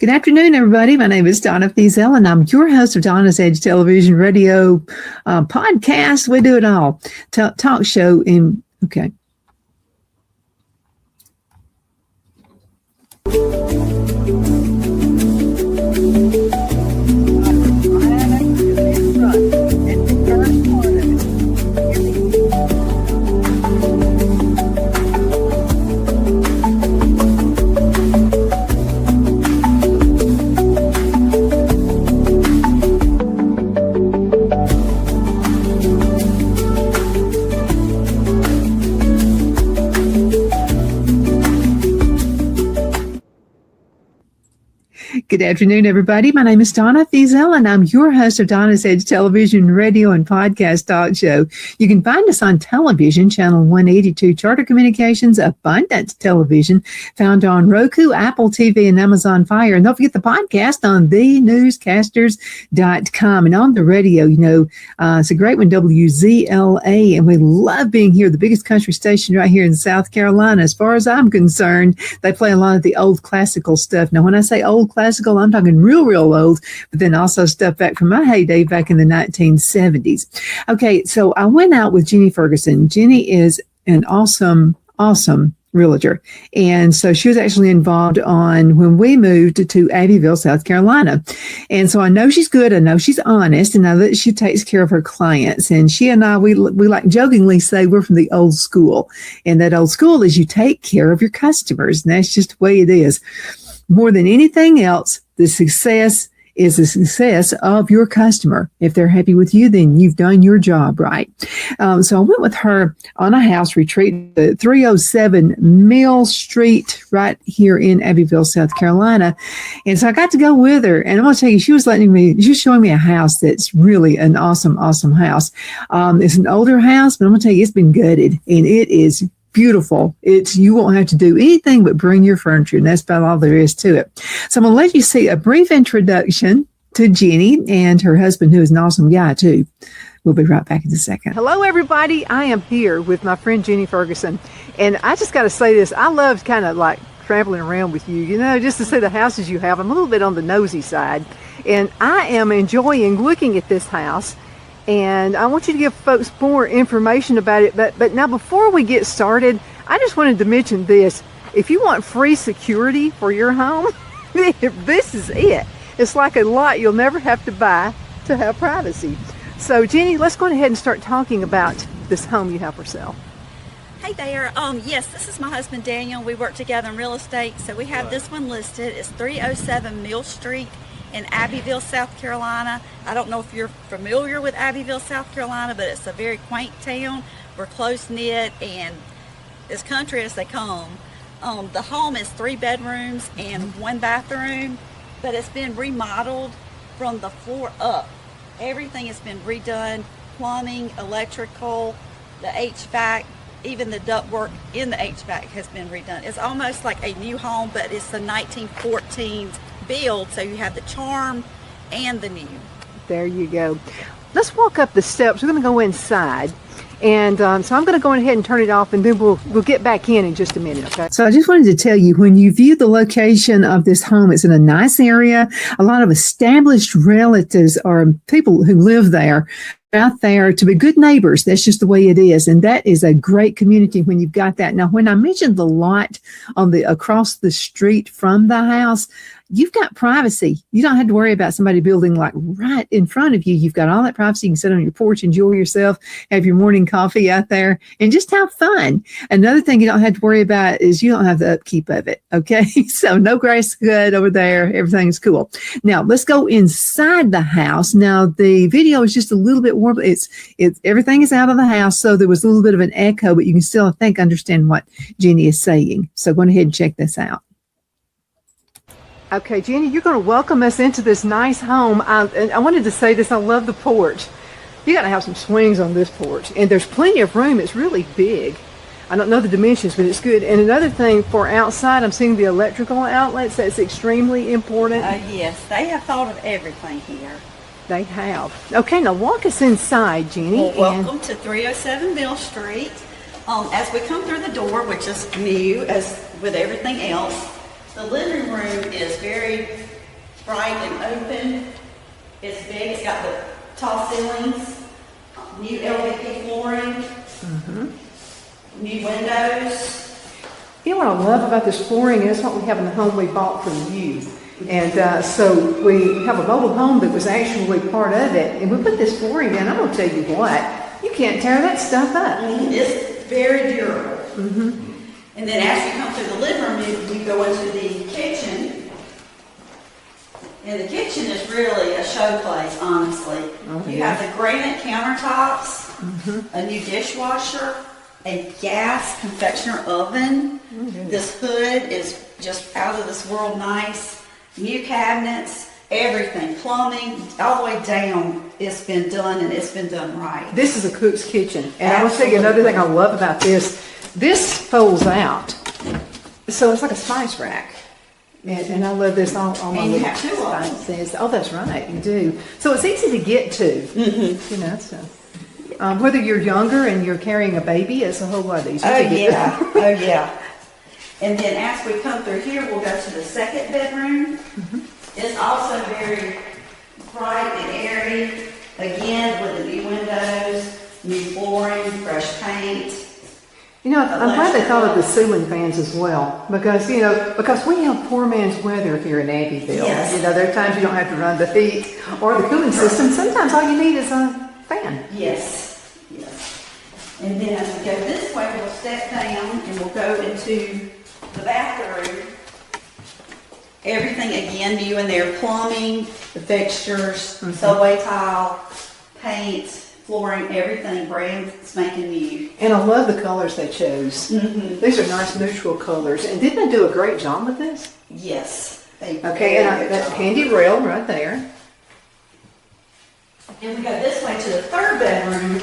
Good afternoon, everybody. My name is Donna Fiesel, and I'm your host of Donna's Edge Television Radio podcast. We do it all. Talk show in, okay. Good afternoon, everybody. My name is Donna Fiesel, and I'm your host of Donna's Edge Television, Radio, and Podcast Talk Show. You can find us on television, Channel 182, Charter Communications, Abundance Television, found on Roku, Apple TV, and Amazon Fire. And don't forget the podcast on thenewscasters.com. And on the radio, it's a great one, WZLA, and we love being here, the biggest country station right here in South Carolina. As far as I'm concerned, they play a lot of the old classical stuff. Now, when I say old classical, I'm talking real old, but then also stuff back from my heyday back in the 1970s. Okay, so I went out with Jenny Ferguson. Jenny is an awesome realtor. And so she was actually involved on when we moved to Abbeville, South Carolina. And so I know she's good. I know she's honest, and I know that she takes care of her clients. And she and I, we like jokingly say we're from the old school. And that old school is you take care of your customers. And that's just the way it is. More than anything else, the success is the success of your customer. If they're happy with you, then you've done your job right. So I went with her on a house retreat at 307 Mill Street right here in Abbeville, South Carolina. And so I got to go with her. And I'm going to tell you, she was showing me a house that's really an awesome house. It's an older house, but I'm going to tell you, it's been gutted, and it is beautiful. You won't have to do anything but bring your furniture, and that's about all there is to it. So I'm going to let you see a brief introduction to Jenny and her husband, who is an awesome guy too. We'll be right back in a second. Hello, everybody. I am here with my friend Jenny Ferguson, and I just got to say this. I love kind of like traveling around with you, just to see the houses you have. I'm a little bit on the nosy side, and I am enjoying looking at this house. And I want you to give folks more information about it. But now, before we get started, I just wanted to mention this. If you want free security for your home, this is it. It's like a lot you'll never have to buy to have privacy. So, Jenny, let's go ahead and start talking about this home you have for sale. Hey there. Yes, this is my husband, Daniel. We work together in real estate. So we have this one listed. It's 307 Mill Street in Abbeville, South Carolina. I don't know if you're familiar with Abbeville, South Carolina, but it's a very quaint town. We're close-knit and as country as they come. The home is 3 bedrooms and 1 bathroom, but it's been remodeled from the floor up. Everything has been redone, plumbing, electrical, the HVAC, even the ductwork in the HVAC has been redone. It's almost like a new home, but it's the 1914 build, so you have the charm and the new. There you go. Let's walk up the steps. We're going to go inside. And so I'm going to go ahead and turn it off, and then we'll get back in just a minute, okay? So I just wanted to tell you, when you view the location of this home, it's in a nice area. A lot of established relatives or people who live there out there to be good neighbors. That's just the way it is. And that is a great community when you've got that. Now, when I mentioned the lot on the across the street from the house, you've got privacy. You don't have to worry about somebody building like right in front of you. You've got all that privacy. You can sit on your porch, enjoy yourself, have your morning coffee out there, and just have fun. Another thing you don't have to worry about is you don't have the upkeep of it. Okay. So no grass cut over there. Everything's cool. Now let's go inside the house. Now the video is just a little bit warm. It's everything is out of the house. So there was a little bit of an echo, but you can still, I think, understand what Jenny is saying. So go ahead and check this out. Okay, Jenny, you're going to welcome us into this nice home. And I wanted to say this, I love the porch. You got to have some swings on this porch. And there's plenty of room. It's really big. I don't know the dimensions, but it's good. And another thing for outside, I'm seeing the electrical outlets. That's extremely important. Yes, they have thought of everything here. They have. Okay, now walk us inside, Jenny. Well, welcome to 307 Mill Street. As we come through the door, which is new as with everything else, the living room is very bright and open. It's big. It's got the tall ceilings, new LVP flooring, new windows. You know what I love about this flooring is what we have in the home we bought from you. And so we have a mobile home that was actually part of it. And we put this flooring down. I'm going to tell you what, you can't tear that stuff up. It's very durable. And then as you come through the living room, you go into the kitchen. And the kitchen is really a showplace, honestly. You have the granite countertops, a new dishwasher, a gas confectioner oven. This hood is just out of this world nice. New cabinets, everything, plumbing, all the way down. It's been done, and it's been done right. This is a cook's kitchen. And I want to tell you another thing I love about this. This folds out. So it's like a spice rack. And I love this on my And you little have two spices. Oh, that's right, you do. So it's easy to get to. You know, so whether you're younger and you're carrying a baby, it's a whole lot easier to get. Oh, yeah. And then as we come through here, we'll go to the second bedroom. It's also very bright and airy. Again, with the new windows, new flooring, fresh paint. You know, I'm glad they thought of the ceiling fans as well, because, you know, because we have poor man's weather here in Abbeville. Yes. You know, there are times you don't have to run the heat or the cooling system. Sometimes all you need is a fan. Yes. And then as we go this way, we'll step down and we'll go into the bathroom. Everything again new in there, plumbing, the fixtures, subway tile, paint, flooring, everything brand spanking new. And I love the colors they chose. These are nice neutral colors. And didn't they do a great job with this? Yes. Okay, and that handy rail right there. And we go this way to the third bedroom.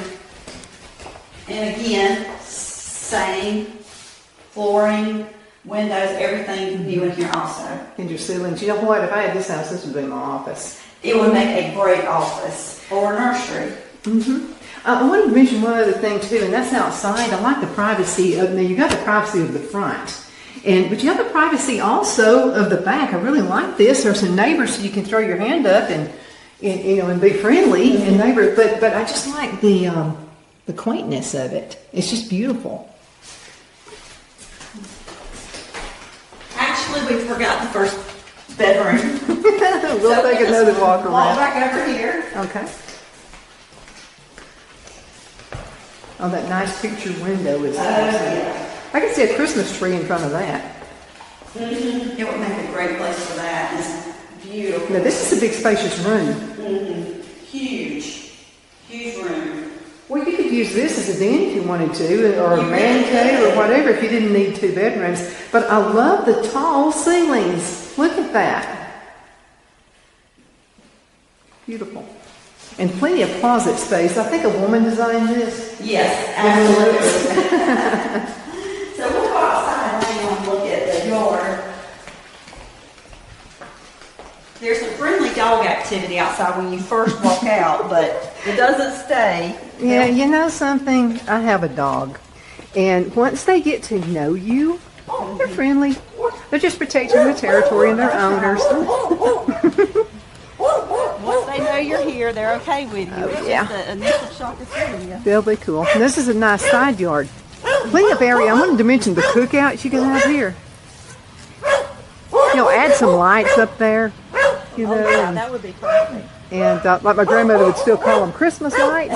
And again, same flooring, windows, everything new in here also. And your ceilings. You know what? If I had this house, this would be my office. It would make a great office or a nursery. I wanted to mention one other thing too, and that's outside. I like the privacy of, now you got the privacy of the front, but you have the privacy also of the back. I really like this. There's some neighbors so you can throw your hand up and you know, and be friendly and neighbor. But I just like the quaintness of it. It's just beautiful. Actually, we forgot the first bedroom. We'll take another walk around. Walk back over here. Okay. Oh, that nice picture window is awesome. I can see a Christmas tree in front of that. It would make a great place for that. It's beautiful. Now this is a big spacious room. Huge room. Well, you could use this as a den if you wanted to, or a man cave or whatever if you didn't need two bedrooms. But I love the tall ceilings. Look at that. Beautiful. And plenty of closet space. I think a woman designed this. Yes, absolutely. So we'll go outside now and look at the yard. There's some friendly dog activity outside when you first walk out, but it doesn't stay. Yeah, you know something? I have a dog. And once they get to know you, they're friendly. They're just protecting their territory and their owners. Once they know you're here, they're okay with you. It's yeah. just the initial shock of seeing you. They'll be cool. And this is a nice side yard. Plenty of area. I wanted to mention the cookouts you can have here. You know, add some lights up there. You know, Yeah, that would be perfect. and like my grandmother would still call them Christmas lights.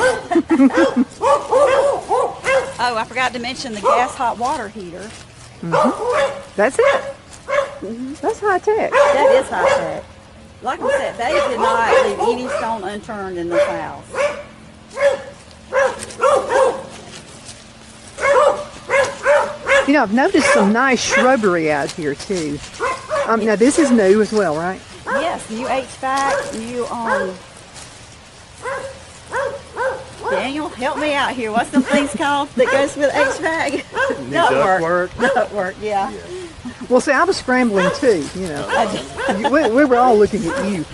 Oh, I forgot to mention the gas hot water heater. That's it. That's high tech. That is high tech. Like I said, they did not leave any stone unturned in this house. You know, I've noticed some nice shrubbery out here too. Now this is new as well, right? Yes, new HVAC, new Daniel, help me out here. What's the things called that goes with HVAC? Ductwork. Ductwork, yeah. Well, see, I was scrambling too, you know. We were all looking at you.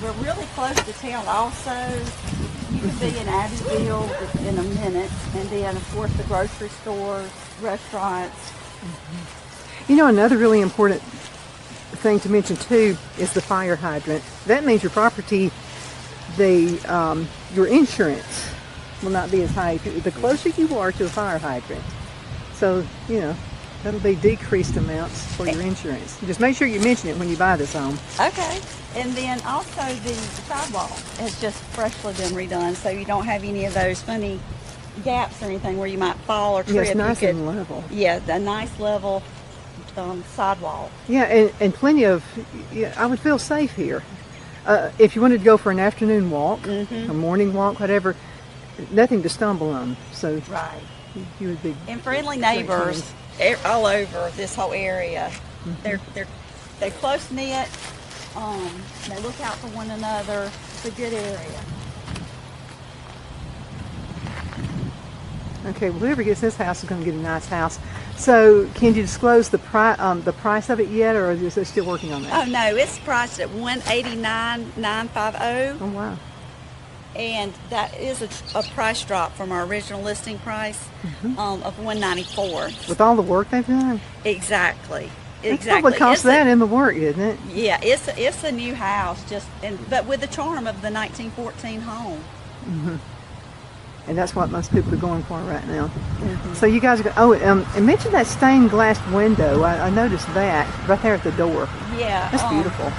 We're really close to town also. You can be in Abbeville in a minute, and then of course the grocery stores, restaurants. You know, another really important thing to mention too is the fire hydrant. That means your property, your insurance will not be as high the closer you are to a fire hydrant. So, you know, that'll be decreased amounts for your insurance. Just make sure you mention it when you buy this home. Okay. And then also the sidewalk has just freshly been redone, so you don't have any of those funny gaps or anything where you might fall or trip. Yes, nice and level. Yeah, a nice level sidewalk. Yeah, and plenty of, I would feel safe here. If you wanted to go for an afternoon walk, a morning walk, whatever, nothing to stumble on. So right. You would be. And friendly neighbors all over this whole area. They're close knit. They look out for one another. It's a good area. Okay, well, whoever gets this house is going to get a nice house. So, can you disclose the price of it yet, or is it still working on that? Oh no, it's priced at $189,950. Oh wow! And that is a price drop from our original listing price of $194. With all the work they've done. Exactly. It probably costs that in the work, isn't it? Yeah, it's a new house, but with the charm of the 1914 home. And that's what most people are going for right now. So you guys are and mention that stained glass window. I noticed that right there at the door. Yeah, that's beautiful.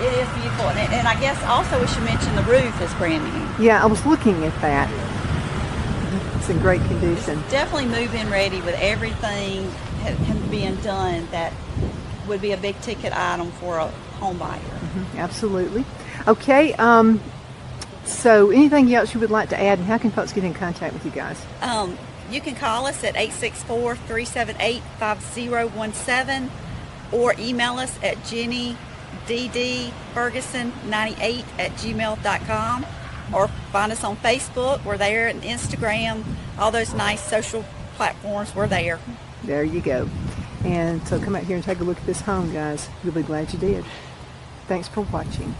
It is beautiful, and I guess also we should mention the roof is brand new. Yeah, I was looking at that. It's in great condition. It's definitely move-in ready with everything being done that would be a big ticket item for a home buyer. Absolutely. Okay. So anything else you would like to add, and how can folks get in contact with you guys? You can call us at 864-378-5017 or email us at jennyddferguson98@gmail.com, or find us on Facebook. We're there, and Instagram, all those nice social platforms, we're there. There you go. And so come out here and take a look at this home, guys. You'll be glad you did. Thanks for watching.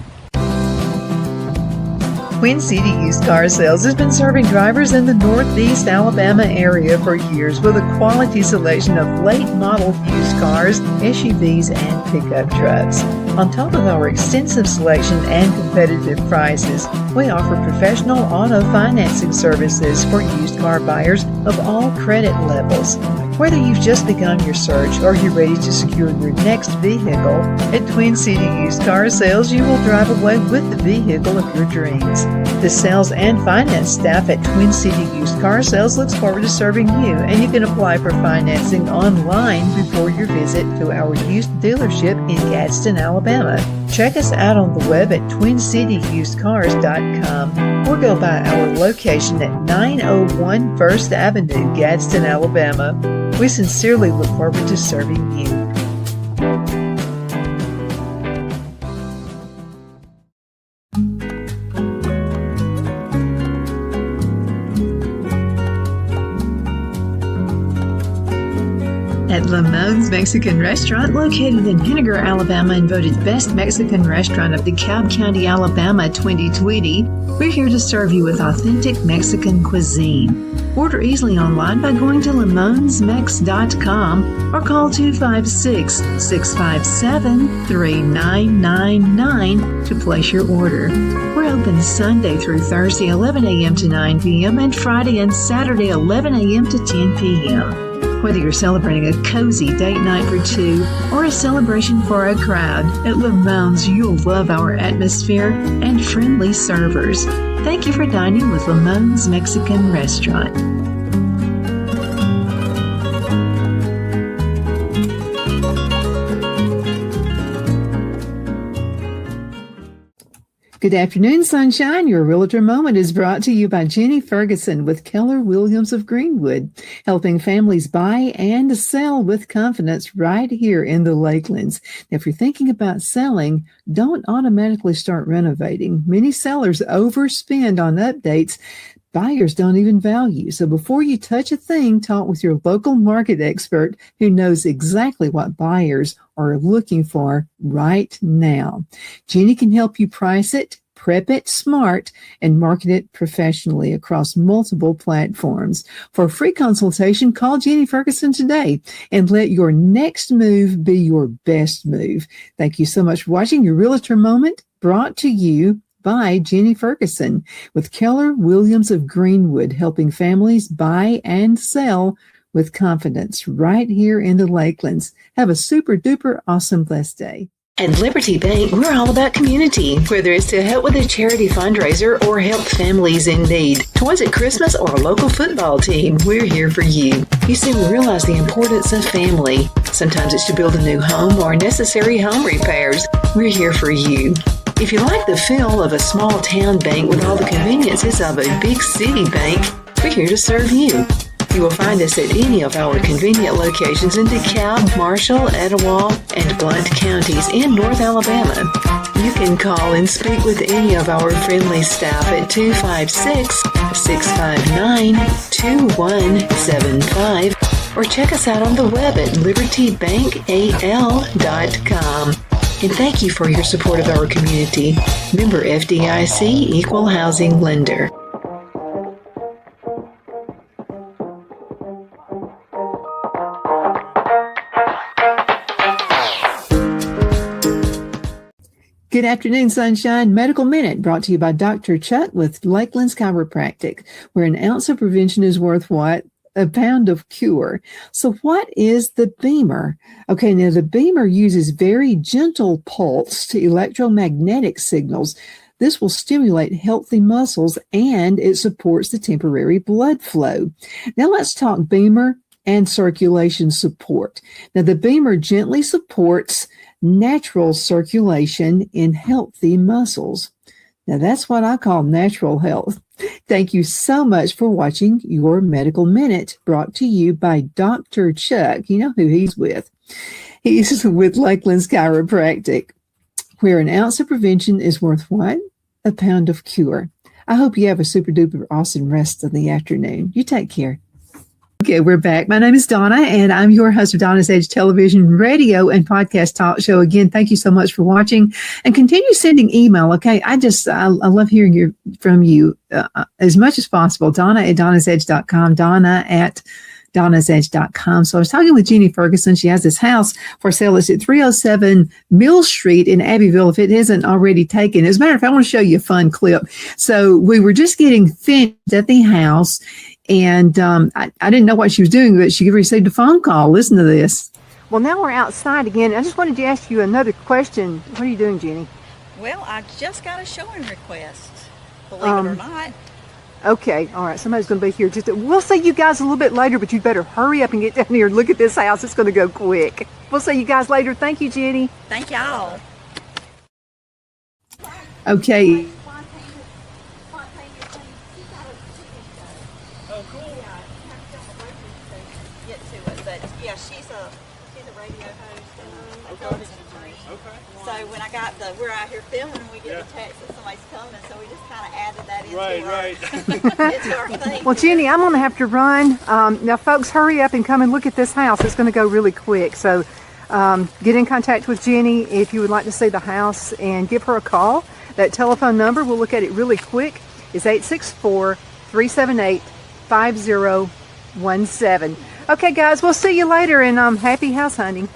Twin City Used Car Sales has been serving drivers in the Northeast Alabama area for years with a quality selection of late model used cars, SUVs, and pickup trucks. On top of our extensive selection and competitive prices, we offer professional auto financing services for used car buyers of all credit levels. Whether you've just begun your search or you're ready to secure your next vehicle, at Twin City Used Car Sales, you will drive away with the vehicle of your dreams. The sales and finance staff at Twin City Used Car Sales looks forward to serving you, and you can apply for financing online before your visit to our used dealership in Gadsden, Alabama. Check us out on the web at twincityusedcars.com or go by our location at 901 First Avenue, Gadsden, Alabama. We sincerely look forward to serving you. At Lamone's Mexican Restaurant, located in Henniger, Alabama, and voted Best Mexican Restaurant of DeKalb County, Alabama 2020, we're here to serve you with authentic Mexican cuisine. Order easily online by going to lamonsmex.com or call 256-657-3999 to place your order. We're open Sunday through Thursday, 11 a.m. to 9 p.m. and Friday and Saturday, 11 a.m. to 10 p.m. Whether you're celebrating a cozy date night for two or a celebration for a crowd, at Lamone's you'll love our atmosphere and friendly servers. Thank you for dining with Lamone's Mexican Restaurant. Good afternoon, sunshine. Your Realtor Moment is brought to you by Jenny Ferguson with Keller Williams of Greenwood, helping families buy and sell with confidence right here in the Lakelands. Now, if you're thinking about selling, don't automatically start renovating. Many sellers overspend on updates buyers don't even value. So before you touch a thing, talk with your local market expert who knows exactly what buyers are looking for right now. Jenny can help you price it, prep it smart, and market it professionally across multiple platforms. For a free consultation, call Jenny Ferguson today and let your next move be your best move. Thank you so much for watching your Realtor Moment, brought to you by Jenny Ferguson with Keller Williams of Greenwood, helping families buy and sell with confidence right here in the Lakelands. Have a super duper awesome blessed day. At Liberty Bank, we're all about community. Whether it's to help with a charity fundraiser or help families in need, toys at Christmas or a local football team, we're here for you. You see, we realize the importance of family. Sometimes it's to build a new home or necessary home repairs. We're here for you. If you like the feel of a small town bank with all the conveniences of a big city bank, we're here to serve you. You will find us at any of our convenient locations in DeKalb, Marshall, Etowah, and Blount counties in North Alabama. You can call and speak with any of our friendly staff at 256-659-2175 or check us out on the web at libertybankal.com. And thank you for your support of our community. Member FDIC Equal Housing Lender. Good afternoon, sunshine. Medical Minute brought to you by Dr. Chuck with Lakelands Chiropractic, where an ounce of prevention is worth what? A pound of cure. So what is the Beamer? Okay, now the Beamer uses very gentle pulse to electromagnetic signals. This will stimulate healthy muscles and it supports the temporary blood flow. Now let's talk Beamer and circulation support. Now the Beamer gently supports natural circulation in healthy muscles. Now that's what I call natural health. Thank you so much for watching your Medical Minute, brought to you by Dr. Chuck. You know who he's with. He's with Lakelands Chiropractic, where an ounce of prevention is worth what? A pound of cure. I hope you have a super duper awesome rest of the afternoon. You take care. Okay, we're back. My name is Donna, and I'm your host of Donna's Edge television, radio, and podcast talk show. Again, thank you so much for watching, and continue sending email. Okay, I love hearing from you as much as possible. Donna at donnasedge.com, Donna at donnasedge.com. So I was talking with Jenny Ferguson. She has this house for sale. It's at 307 Mill Street in Abbeville, if it isn't already taken. As a matter of fact, I want to show you a fun clip. So we were just getting finished at the house, and I didn't know what she was doing, but she received a phone call. Listen to this. Well, now we're outside again. I just wanted to ask you another question. What are you doing, Jenny? Well, I just got a showing request, believe it or not. Okay, all right. Somebody's going to be here. We'll see you guys a little bit later, but you'd better hurry up and get down here and look at this house. It's going to go quick. We'll see you guys later. Thank you, Jenny. Thank y'all. Okay. Oh, cool. Get to it, but yeah, she's a radio host and a film attorney. Okay. So when we're out here filming and we get the text that somebody's coming, so we just kind of added that into into our thing. Well, Jenny, I'm going to have to run. Now, folks, hurry up and come and look at this house. It's going to go really quick. So get in contact with Jenny if you would like to see the house and give her a call. That telephone number, we'll look at it really quick, is 864-378-5017. Okay, guys, we'll see you later, and happy house hunting.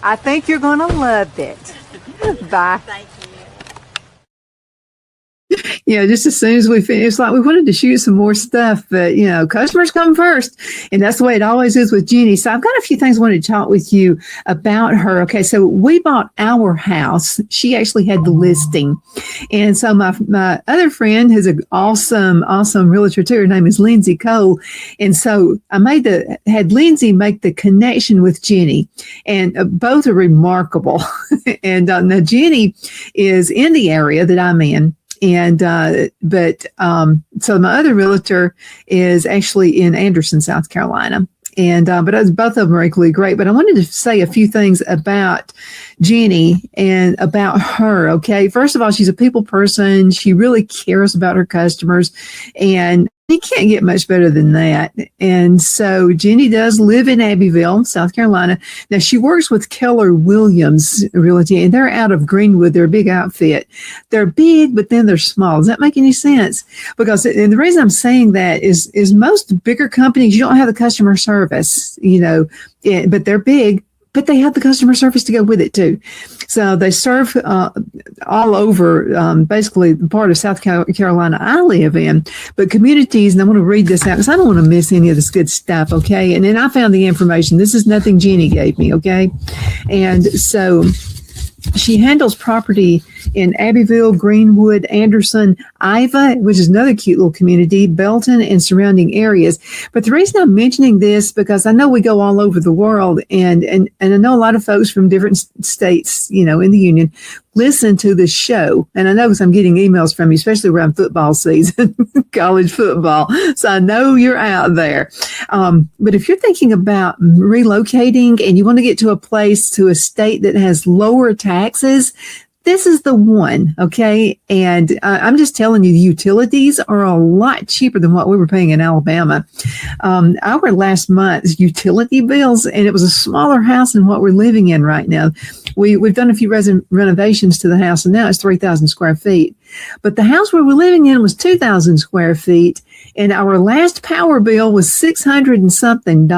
I think you're going to love it. Bye. Thank you. Yeah, just as soon as we finished, it's like we wanted to shoot some more stuff, but, customers come first. And that's the way it always is with Jenny. So I've got a few things I wanted to talk with you about her. Okay, so we bought our house. She actually had the listing. And so my other friend has an awesome realtor too. Her name is Lindsay Cole. And so I had Lindsay make the connection with Jenny. And both are remarkable. And now Jenny is in the area that I'm in. So my other realtor is actually in Anderson, South Carolina. But both of them are equally great. But I wanted to say a few things about Jenny and about her. Okay. First of all, she's a people person. She really cares about her customers, and you can't get much better than that. And so Jenny does live in Abbeville, South Carolina. Now she works with Keller Williams Realty, and they're out of Greenwood. They're a big outfit. They're big, but then they're small. Does that make any sense? Because, and the reason I'm saying that is most bigger companies, you don't have the customer service, but they're big, but they have the customer service to go with it too. So they serve all over, basically the part of South Carolina I live in, but communities, and I want to read this out because I don't want to miss any of this good stuff, okay? And then I found the information. This is nothing Jenny gave me, okay? And so she handles property in Abbeville, Greenwood, Anderson, Iva, which is another cute little community, Belton, and surrounding areas. But the reason I'm mentioning this, because I know we go all over the world, and I know a lot of folks from different states, in the union, listen to this show. And I know because I'm getting emails from you, especially around football season, college football. So I know you're out there. But if you're thinking about relocating and you want to get to a state that has lower taxes, this is the one, okay? And I'm just telling you, the utilities are a lot cheaper than what we were paying in Alabama. Our last month's utility bills, and it was a smaller house than what we're living in right now. We've done a few renovations to the house, and now it's 3,000 square feet. But the house where we're living in was 2,000 square feet, and our last power bill was $600 and something.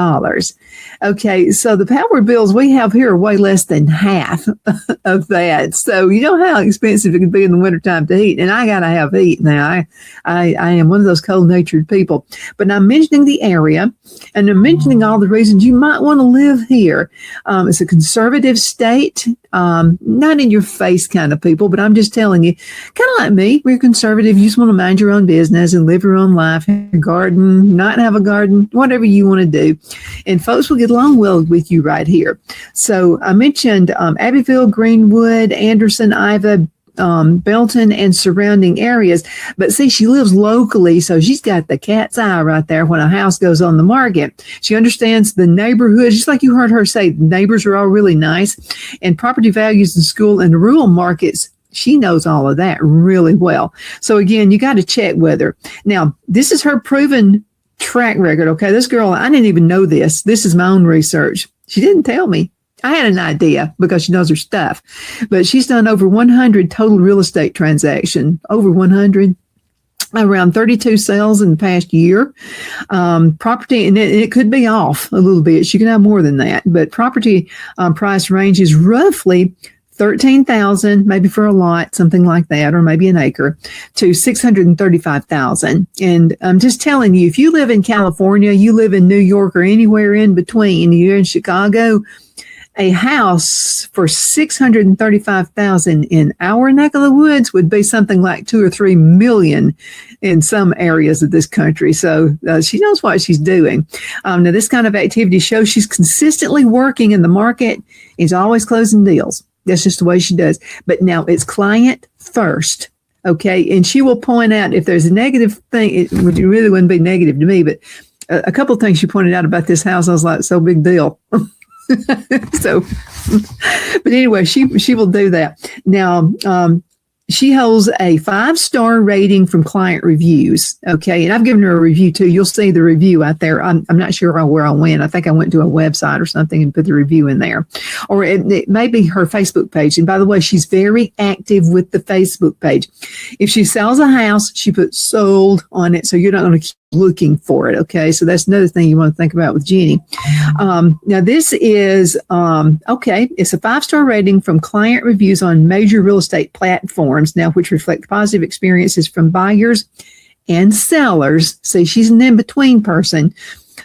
Okay, so the power bills we have here are way less than half of that. So you know how expensive it can be in the wintertime to heat. And I got to have heat now. I am one of those cold-natured people. But I'm mentioning the area, and I'm mentioning all the reasons you might want to live here. It's a conservative state, not in your face kind of people, but I'm just telling you, kind of like me, we're conservative. You just want to mind your own business and live your own life, have a garden, not have a garden, whatever you want to do. And folks will get along well with you right here. So I mentioned Abbeville, Greenwood, Anderson, Iva, Belton, and surrounding areas. But see, she lives locally, so she's got the cat's eye right there when a house goes on the market. She understands the neighborhood, just like you heard her say, the neighbors are all really nice, and property values in school and rural markets. She knows all of that really well. So again, you got to check with her. Now, this is her proven track record. Okay, this girl, I didn't even know this. This is my own research. She didn't tell me. I had an idea because she knows her stuff, but she's done over 100 total real estate transactions, over 100, around 32 sales in the past year. Property, and it could be off a little bit. She can have more than that, but property price range is roughly $13,000, maybe for a lot, something like that, or maybe an acre, to $635,000. And I'm just telling you, if you live in California, you live in New York, or anywhere in between, you're in Chicago, a house for $635,000 in our neck of the woods would be something like 2 or 3 million in some areas of this country. So she knows what she's doing. Now, this kind of activity shows she's consistently working in the market. Is always closing deals. That's just the way she does. But now it's client first. Okay. And she will point out if there's a negative thing, it really wouldn't be negative to me, but a couple of things she pointed out about this house, I was like, so big deal. So, but anyway, she will do that. Now, she holds a 5-star rating from client reviews. Okay. And I've given her a review too. You'll see the review out there. I'm not sure where I went. I think I went to a website or something and put the review in there, or it may be her Facebook page. And by the way, she's very active with the Facebook page. If she sells a house, she puts sold on it. So you're not going to keep looking for it. Okay. So that's another thing you want to think about with Jenny. Now this is, okay. It's a 5-star rating from client reviews on major real estate platforms now, which reflect positive experiences from buyers and sellers. See, she's an in-between person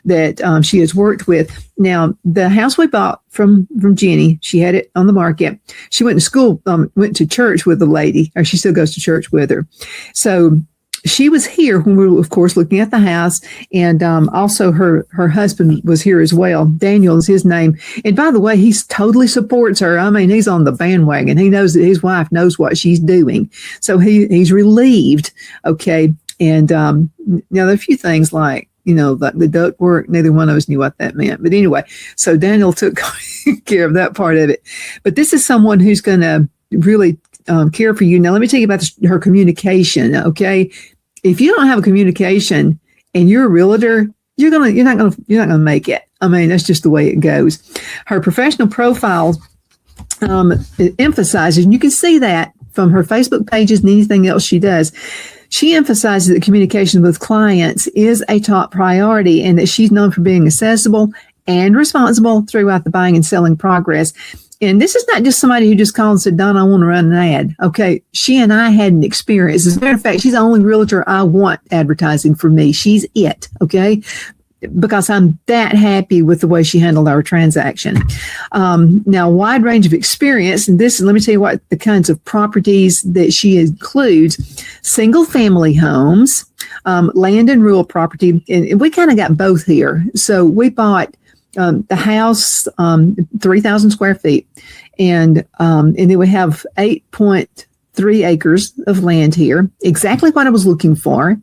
that she has worked with. Now, the house we bought from Jenny, she had it on the market. She went to school, went to church with the lady, or she still goes to church with her. So she was here when we were, of course, looking at the house, and also her husband was here as well. Daniel is his name, and by the way, he totally supports her. I mean, he's on the bandwagon. He knows that his wife knows what she's doing, so he's relieved. Okay, and now there are a few things like, like the duct work. Neither one of us knew what that meant, but anyway, so Daniel took care of that part of it. But this is someone who's going to really care for you. Now, let me tell you about her communication. Okay, if you don't have a communication and you're a realtor, you're not gonna make it. I mean, that's just the way it goes. Her professional profile emphasizes, and you can see that from her Facebook pages and anything else she does. She emphasizes that communication with clients is a top priority, and that she's known for being accessible and responsible throughout the buying and selling progress. And this is not just somebody who just called and said, Donna, I want to run an ad. Okay. She and I had an experience. As a matter of fact, she's the only realtor I want advertising for me. She's it. Okay. Because I'm that happy with the way she handled our transaction. Now, wide range of experience. And let me tell you what the kinds of properties that she includes: single family homes, land and rural property. And we kind of got both here. So we bought the house, 3,000 square feet, and then we have 8.3 acres of land here. Exactly what I was looking for.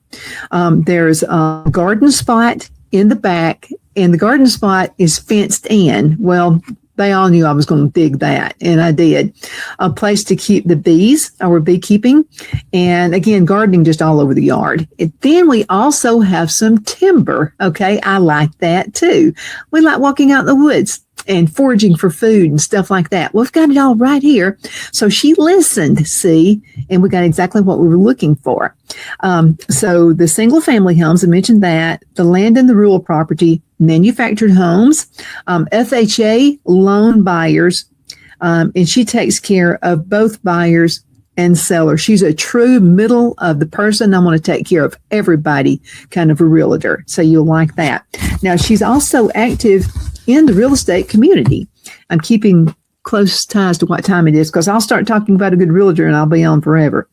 There's a garden spot in the back, and the garden spot is fenced in. Well, they all knew I was going to dig that, and I did. A place to keep the bees, our beekeeping, and again, gardening just all over the yard. And then we also have some timber. Okay, I like that too. We like walking out in the woods and foraging for food and stuff like that. We've got it all right here. So she listened, see, and we got exactly what we were looking for. So the single family homes, I mentioned that, the land and the rural property, manufactured homes, FHA loan buyers, and she takes care of both buyers and sellers. She's a true middle of the person. I want to take care of everybody kind of a realtor. So you'll like that. Now, she's also active in the real estate community. I'm keeping close ties to what time it is, because I'll start talking about a good realtor and I'll be on forever.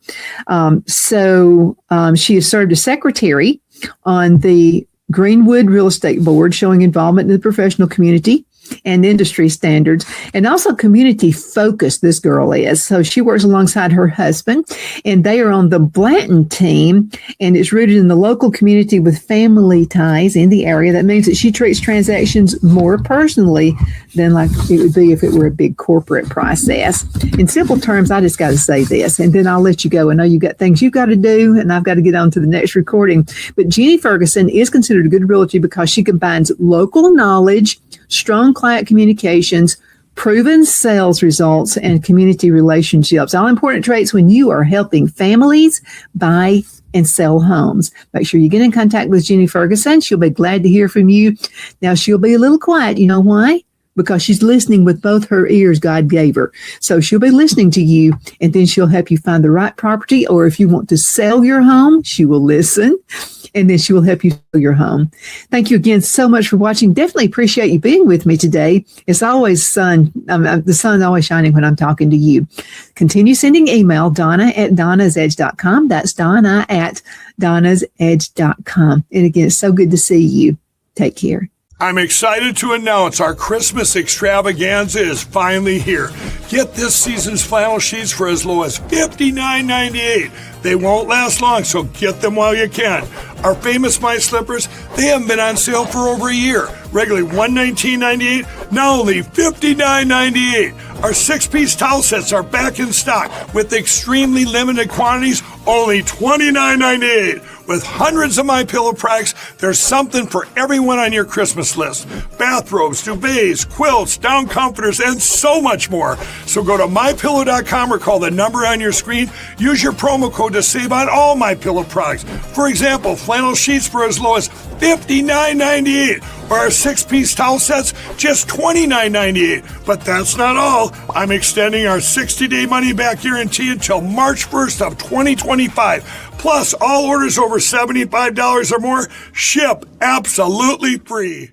She has served as secretary on the Greenwood Real Estate Board, showing involvement in the professional community and industry standards, and also community focused. This girl is. So she works alongside her husband, and they are on the Blanton team, and it's rooted in the local community with family ties in the area. That means that she treats transactions more personally than like it would be if it were a big corporate process. In simple terms, I just got to say this, and then I'll let you go. I know you've got things you've got to do, and I've got to get on to the next recording. But Jenny Ferguson is considered a good realtor because she combines local knowledge, strong client communications, proven sales results, and community relationships. All important traits when you are helping families buy and sell homes. Make sure you get in contact with Jenny Ferguson. She'll be glad to hear from you. Now, she'll be a little quiet. You know why? Because she's listening with both her ears God gave her. So she'll be listening to you, and then she'll help you find the right property. Or if you want to sell your home, she will listen, and then she will help you sell your home. Thank you again so much for watching. Definitely appreciate you being with me today. It's always the sun's always shining when I'm talking to you. Continue sending email, Donna@donnasedge.com. That's Donna@donnasedge.com. And again, it's so good to see you. Take care. I'm excited to announce our Christmas extravaganza is finally here. Get this season's flannel sheets for as low as $59.98. They won't last long, so get them while you can. Our famous My Slippers, they haven't been on sale for over a year. Regularly $119.98, now only $59.98. Our 6-piece towel sets are back in stock with extremely limited quantities, only $29.98. With hundreds of MyPillow products, there's something for everyone on your Christmas list. Bathrobes, duvets, quilts, down comforters, and so much more. So go to MyPillow.com or call the number on your screen. Use your promo code to save on all MyPillow products. For example, flannel sheets for as low as $59.98. Or our 6-piece towel sets, just $29.98. But that's not all. I'm extending our 60-day money-back guarantee until March 1st of 2025. Plus, all orders over $75 or more ship absolutely free.